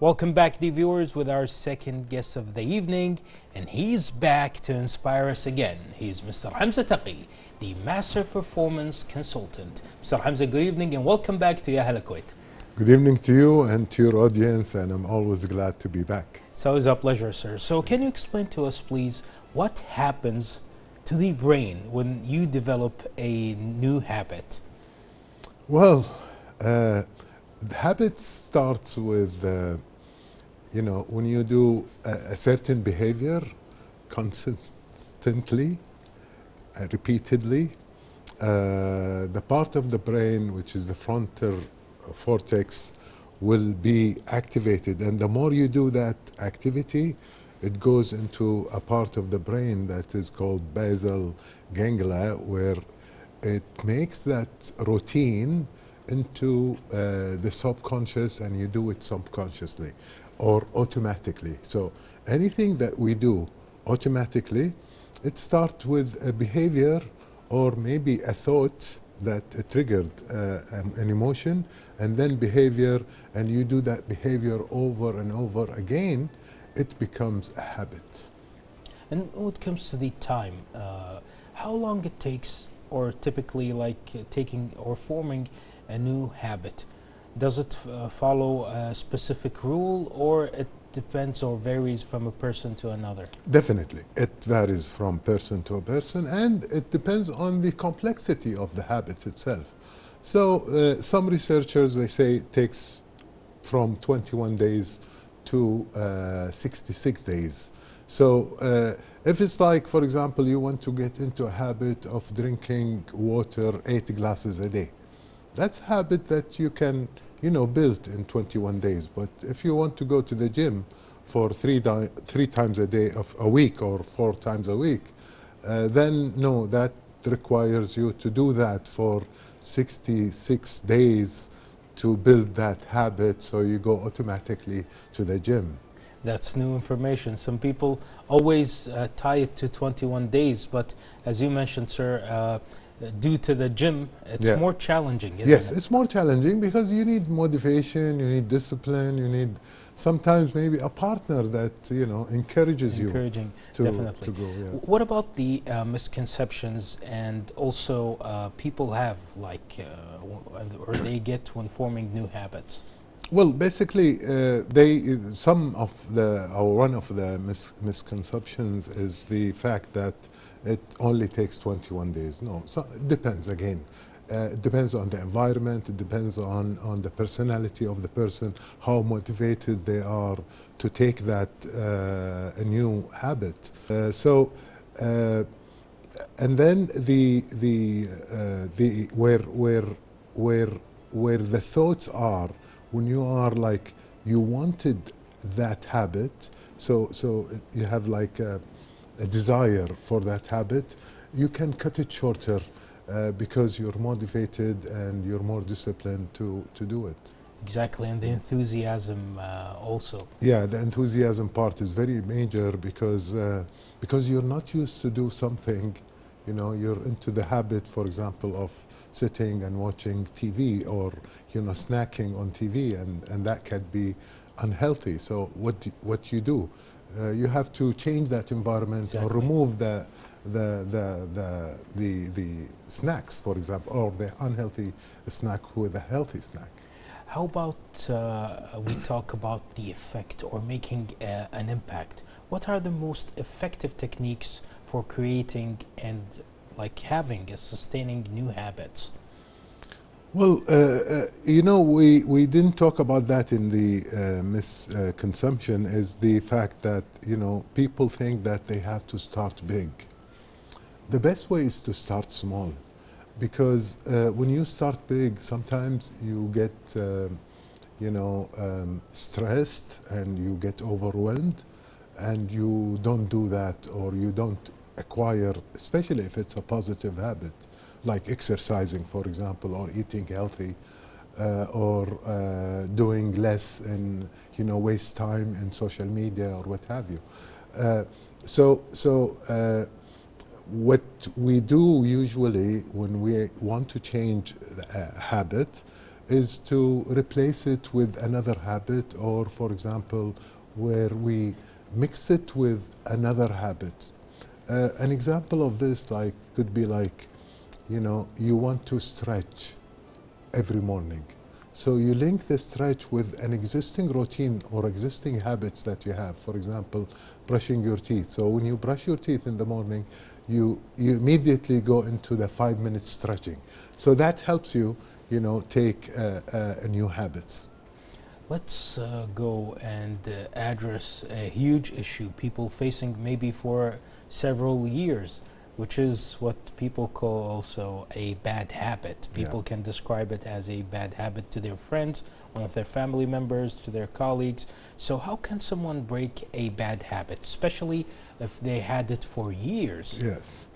Welcome back, dear viewers, with our second guest of the evening, and he's back to inspire us again. He's Mr. Hamza Taqi, the Master Performance Consultant. Mr. Hamza, good evening and welcome back to Hala Kuwait. Good evening to you and to your audience, and I'm always glad to be back. It's always a pleasure, sir. So can you explain to us, please, what happens to the brain when you develop a new habit? Well, habit starts with, when you do a certain behavior consistently, repeatedly, the part of the brain, which is the frontal cortex, will be activated. And the more you do that activity, it goes into a part of the brain that is called basal ganglia, where it makes that routine into the subconscious, and you do it subconsciously or automatically. So anything that we do automatically, it starts with a behavior or maybe a thought that triggered an emotion, and then behavior, and you do that behavior over and over again, it becomes a habit. And when it comes to the time, how long it takes, or typically like taking or forming a new habit? Does it follow a specific rule, or it depends or varies from a person to another? Definitely, it varies from person to a person, and it depends on the complexity of the habit itself. So some researchers, they say it takes from 21 days to 66 days. So if it's like, for example, you want to get into a habit of drinking water 8 glasses a day, that's a habit that you can, build in 21 days. But if you want to go to the gym for three times a day of a week or 4 times a week, then no, that requires you to do that for 66 days to build that habit, so you go automatically to the gym. That's new information. Some people always tie it to 21 days, but as you mentioned, sir, due to the gym, it's more challenging, isn't it? Yes, it's more challenging because you need motivation, you need discipline, you need sometimes maybe a partner that, encourages you to definitely. go. Yeah. What about the misconceptions and also people have, like, or they get when forming new habits? Well, basically, one of the misconceptions is the fact that it only takes 21 days. No, so it depends again. It depends on the environment, it depends on the personality of the person, how motivated they are to take that a new habit. And then where the thoughts are, when you are like, you wanted that habit, so you have like a desire for that habit, you can cut it shorter because you're motivated and you're more disciplined to do it. Exactly, and the enthusiasm also. Yeah, the enthusiasm part is very major because you're not used to do something, you're into the habit, for example, of sitting and watching TV or, snacking on TV, and that can be unhealthy. So what you do, you have to change that environment or remove the snacks, for example, or the unhealthy snack with a healthy snack. How about we talk about the effect or making an impact? What are the most effective techniques for creating and like having sustaining new habits? Well, we didn't talk about that in the misconception, is the fact that, people think that they have to start big. The best way is to start small, because when you start big, sometimes you get, stressed and you get overwhelmed, and you don't do that, or you don't acquire, especially if it's a positive habit, like exercising, for example, or eating healthy, or doing less and waste time in social media or what have you. What we do usually when we want to change a habit is to replace it with another habit, or for example, where we mix it with another habit. An example of this could be like, you know, you want to stretch every morning. So you link the stretch with an existing routine or existing habits that you have. For example, brushing your teeth. So when you brush your teeth in the morning, you immediately go into the 5-minute stretching. So that helps you, you know, take new habits. Let's go and address a huge issue people facing maybe for several years, which is what people call also a bad habit. People can describe it as a bad habit to their friends, one of their family members, to their colleagues. So how can someone break a bad habit, especially if they had it for years? Yes.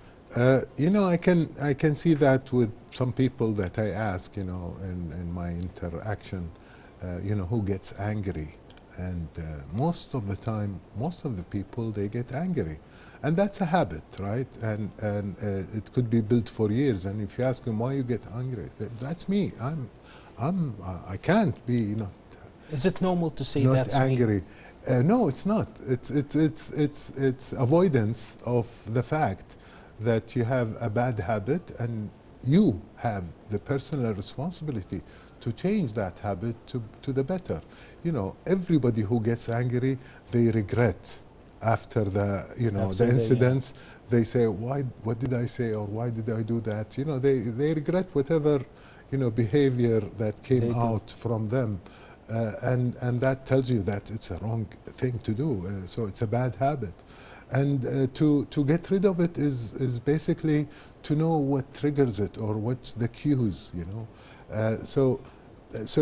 You know, I can see that with some people that I ask, you know, in my interaction, you know, who gets angry. And most of the time, most of the people, they get angry. And that's a habit, right? And it could be built for years. And if you ask them why you get angry, that's me. I can't be not. Is it normal to say not that's angry? No, it's not. It's avoidance of the fact that you have a bad habit, and you have the personal responsibility to change that habit to the better. You know, everybody who gets angry, they regret after the, you know, the incidents. They say, why, what did I say, or why did I do that? You know, they regret whatever, you know, behavior that came out from them. And that tells you that it's a wrong thing to do. So it's a bad habit. And to get rid of it is basically to know what triggers it, or what's the cues, you know. So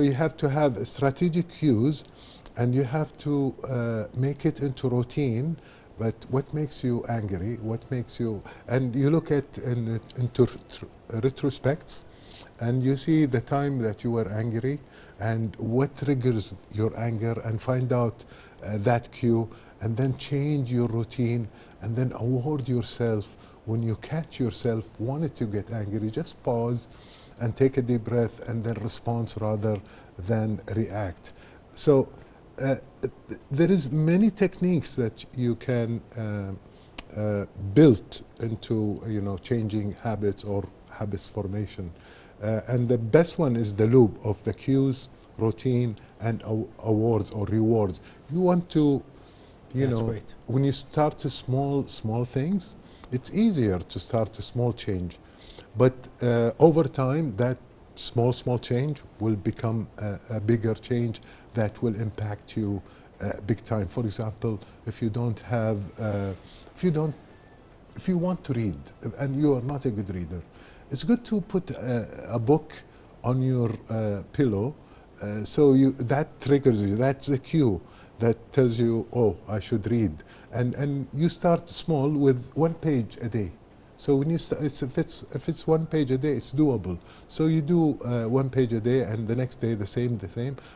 you have to have strategic cues, and you have to make it into routine. But what makes you angry? What makes you? And you look at into retrospects, and you see the time that you were angry, and what triggers your anger, and find out that cue, and then change your routine, and then award yourself when you catch yourself wanting to get angry. Just pause and take a deep breath, and then respond rather than react. So there is many techniques that you can build into, you know, changing habits or habits formation. And the best one is the loop of the cues, routine, and awards or rewards. You want to, you know, when you start small things, it's easier to start a small change. But over time, that small change will become a bigger change that will impact you big time. For example, if you don't have, if you want to read and you are not a good reader, it's good to put a book on your pillow, so that triggers you. That's the cue that tells you, oh, I should read. And you start small with 1 page a day. So when you start, if it's 1 page a day, it's doable. So you do 1 page a day, and the next day the same.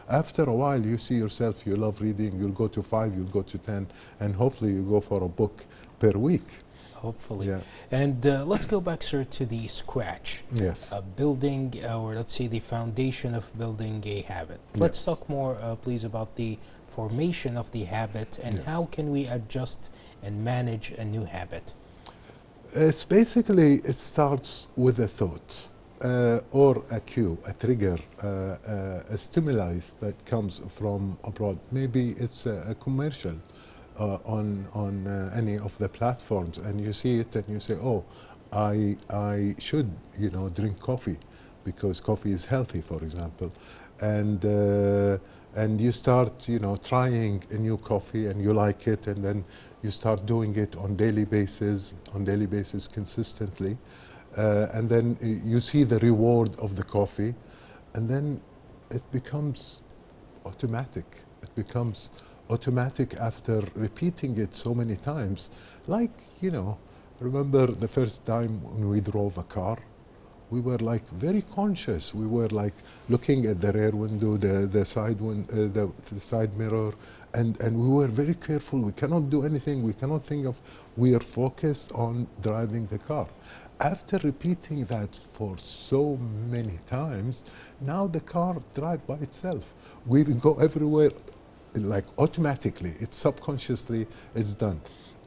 After a while, you see yourself, you love reading, you'll go to 5, you'll go to 10, and hopefully you go for a book per week. Hopefully. Yeah. And let's go back, sir, to the scratch. Yes. Building, or let's say the foundation of building a habit. Let's talk more, please, about the formation of the habit, and how can we adjust and manage a new habit? It's basically, it starts with a thought or a cue, a trigger, a stimuli that comes from abroad. Maybe it's a commercial on any of the platforms, and you see it and you say, oh, I should, you know, drink coffee because coffee is healthy, for example. And you start, you know, trying a new coffee, and you like it, and then you start doing it on daily basis consistently, and then you see the reward of the coffee, and then it becomes automatic. It becomes automatic after repeating it so many times. Like, you know, remember the first time when we drove a car? We were like very conscious. We were like looking at the rear window, the side mirror, and we were very careful. We cannot do anything. We cannot think of. We are focused on driving the car. after repeating that for so many times, now the car drives by itself. We go everywhere like automatically. It's subconsciously, it's done.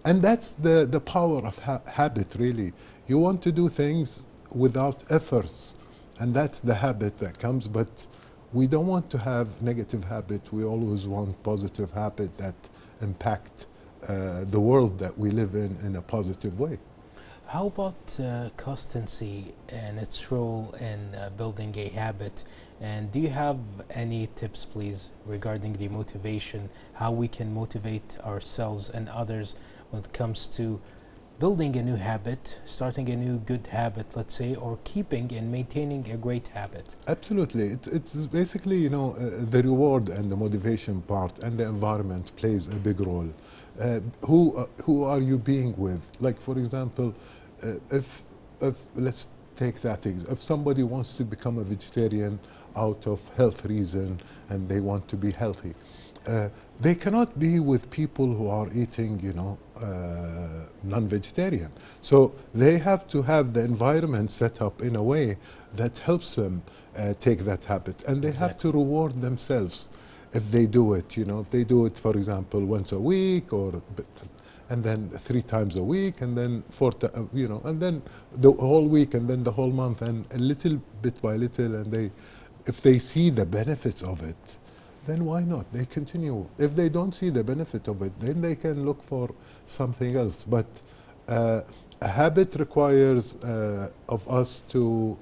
And that's the power of habit, really. You want to do things without efforts, and that's the habit that comes. But we don't want to have negative habit. We always want positive habit that impact the world that we live in a positive way. How about constancy and its role in building a habit? And do you have any tips, please, regarding the motivation, how we can motivate ourselves and others when it comes to building a new habit, starting a new good habit, let's say, or keeping and maintaining a great habit? Absolutely. It's basically, you know, the reward and the motivation part and the environment plays a big role. Who are you being with? Like, for example, if let's take that if somebody wants to become a vegetarian out of health reason and they want to be healthy, they cannot be with people who are eating, you know, non-vegetarian. So they have to have the environment set up in a way that helps them take that habit, and they have to reward themselves if they do it. You know, if they do it, for example, once a week, or and then 3 times a week, and then 4, you know, and then the whole week, and then the whole month, and a little bit by little, and if they see the benefits of it, then why not? They continue. If they don't see the benefit of it, then they can look for something else. But a habit requires of us to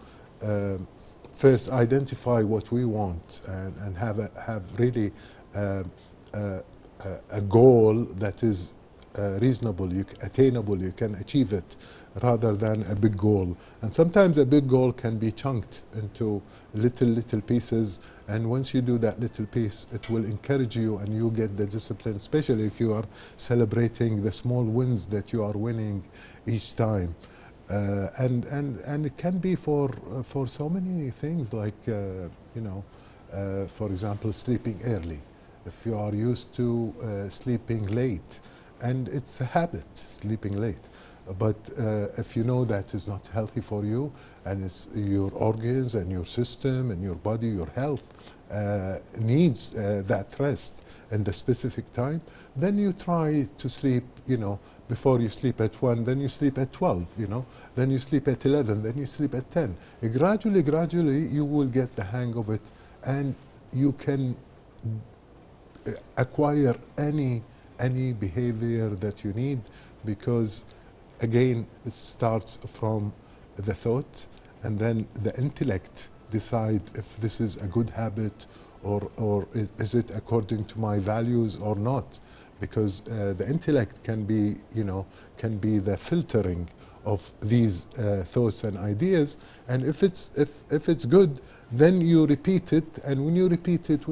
first identify what we want and have really a goal that is reasonable, attainable, you can achieve it, rather than a big goal. And sometimes a big goal can be chunked into little pieces, and once you do that little piece, it will encourage you and you get the discipline, especially if you are celebrating the small wins that you are winning each time. And it can be for so many things, like you know, for example, sleeping early. If you are used to sleeping late, and it's a habit, sleeping late, but if you know that is not healthy for you, and it's your organs and your system and your body, your health needs that rest in the specific time, then you try to sleep, you know, before you sleep at 1, then you sleep at 12, you know, then you sleep at 11, then you sleep at 10. Gradually, you will get the hang of it, and you can acquire any behavior that you need, because again, it starts from the thought, and then the intellect decide if this is a good habit or is it according to my values or not, because the intellect can be, you know, can be the filtering of these thoughts and ideas, and if it's good, then you repeat it, and when you repeat it,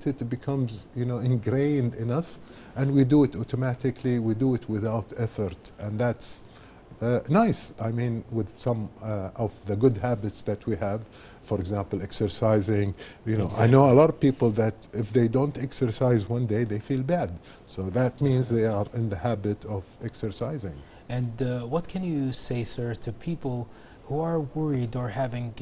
it becomes, you know, ingrained in us, and we do it automatically, we do it without effort, and that's nice. I mean, with some of the good habits that we have, for example, exercising, you know, exactly. I know a lot of people that if they don't exercise one day, they feel bad. So that means they are in the habit of exercising. And what can you say, sir, to people who are worried or having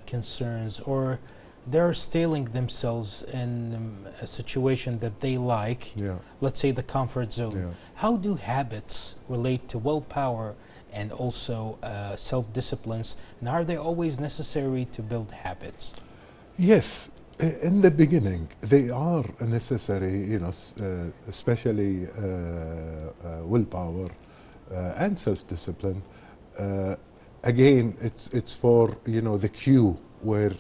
concerns, or they're stealing themselves in a situation that they like, let's say the comfort zone? How do habits relate to willpower and also self-disciplines, and are they always necessary to build habits? Yes, in the beginning they are necessary, you know, especially willpower and self-discipline. Again, it's for, you know, the cue where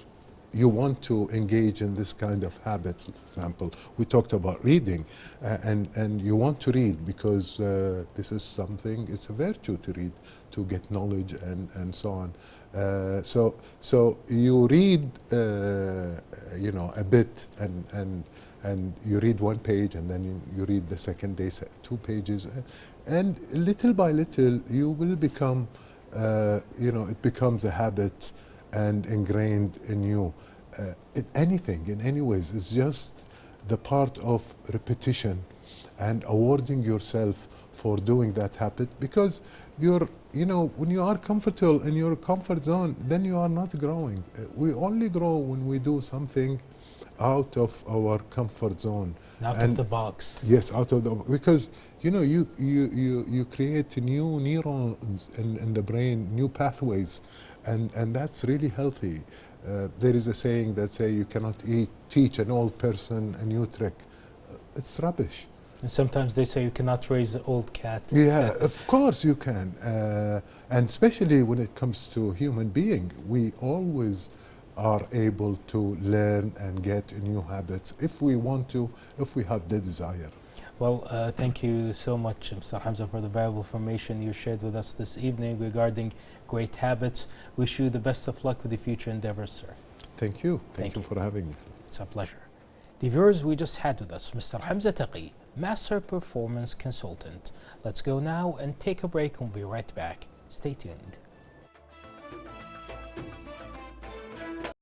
you want to engage in this kind of habit. For example, we talked about reading, and you want to read because this is something, it's a virtue to read, to get knowledge and so on. So you read, you know, a bit, and you read 1 page, and then you read the second day 2 pages, and little by little you will become, you know, it becomes a habit and ingrained in you. In anything, in any ways, it's just the part of repetition and awarding yourself for doing that habit, because you're you know, when you are comfortable in your comfort zone, then you are not growing. We only grow when we do something out of our comfort zone. Out of the box. Yes, out of the, because you know, you create new neurons in the brain, new pathways, and that's really healthy. There is a saying that say you cannot teach an old person a new trick. It's rubbish. And sometimes they say you cannot raise an old cat. Yeah, of course you can. And especially when it comes to human being, we always are able to learn and get new habits if we want to, if we have the desire. Well, thank you so much, Mr. Hamza, for the valuable information you shared with us this evening regarding great habits. Wish you the best of luck with the future endeavors, sir. Thank you. Thank you for having me. It's a pleasure. The viewers, we just had with us Mr. Hamza Taqi, Master Performance Consultant. Let's go now and take a break and we'll be right back. Stay tuned.